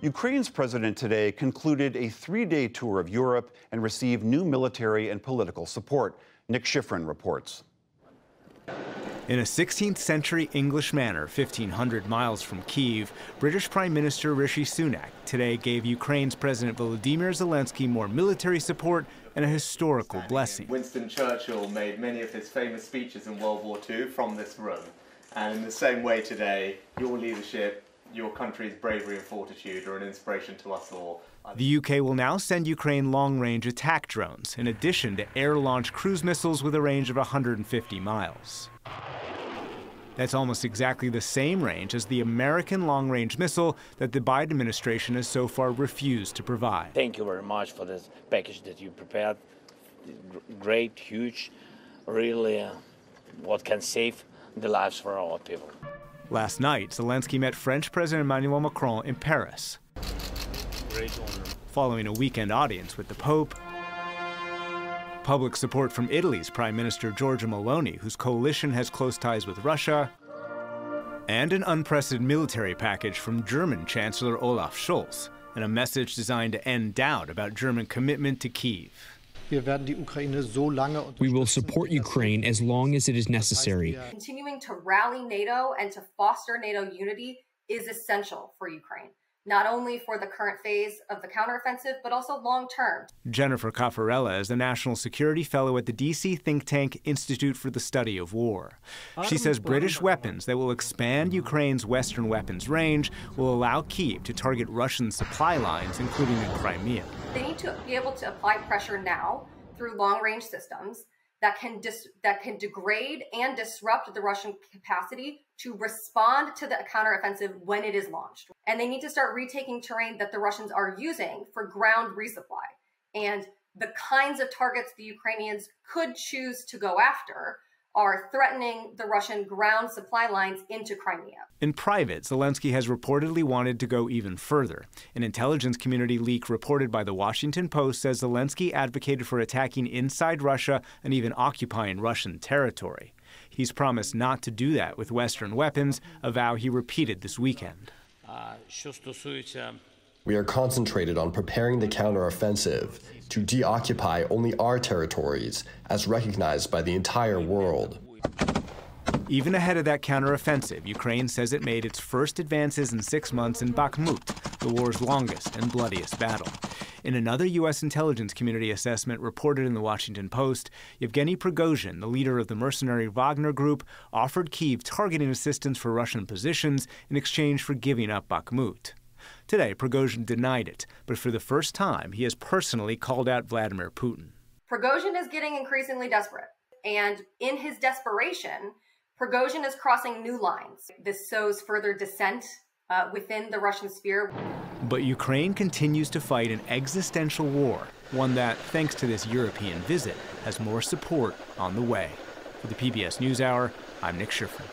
Ukraine's president today concluded a 3-day tour of Europe and received new military and political support. Nick Schifrin reports. In a 16th century English manor 1,500 miles from Kyiv, British Prime Minister Rishi Sunak today gave Ukraine's President Volodymyr Zelensky more military support and a historical blessing. Winston Churchill made many of his famous speeches in World War II from this room. And in the same way today, your leadership, your country's bravery and fortitude are an inspiration to us all. The UK will now send Ukraine long-range attack drones, in addition to air-launched cruise missiles with a range of 150 miles. That's almost exactly the same range as the American long-range missile that the Biden administration has so far refused to provide. Thank you very much for this package that you prepared. Great, huge, really what can save the lives for our people. Last night, Zelensky met French President Emmanuel Macron in Paris. Great honor. Following a weekend audience with the Pope, public support from Italy's Prime Minister Giorgia Meloni, whose coalition has close ties with Russia, and an unprecedented military package from German Chancellor Olaf Scholz, and a message designed to end doubt about German commitment to Kyiv. We will support Ukraine as long as it is necessary. Continuing to rally NATO and to foster NATO unity is essential for Ukraine, not only for the current phase of the counteroffensive, but also long-term. Jennifer Caffarella is the National Security Fellow at the D.C. think tank Institute for the Study of War. She says British weapons that will expand Ukraine's Western weapons range will allow Kyiv to target Russian supply lines, including in Crimea. They need to be able to apply pressure now through long-range systems that can degrade and disrupt the Russian capacity to respond to the counteroffensive when it is launched. And they need to start retaking terrain that the Russians are using for ground resupply. And the kinds of targets the Ukrainians could choose to go after are threatening the Russian ground supply lines into Crimea. In private, Zelensky has reportedly wanted to go even further. An intelligence community leak reported by The Washington Post says Zelensky advocated for attacking inside Russia and even occupying Russian territory. He's promised not to do that with Western weapons, a vow he repeated this weekend. We are concentrated on preparing the counteroffensive to deoccupy only our territories, as recognized by the entire world. Even ahead of that counteroffensive, Ukraine says it made its first advances in 6 months in Bakhmut, the war's longest and bloodiest battle. In another U.S. intelligence community assessment reported in The Washington Post, Yevgeny Prigozhin, the leader of the mercenary Wagner Group, offered Kyiv targeting assistance for Russian positions in exchange for giving up Bakhmut. Today, Prigozhin denied it, but for the first time, he has personally called out Vladimir Putin. Prigozhin is getting increasingly desperate, and in his desperation, Prigozhin is crossing new lines. This sows further dissent within the Russian sphere. But Ukraine continues to fight an existential war, one that, thanks to this European visit, has more support on the way. For the PBS NewsHour, I'm Nick Schifrin.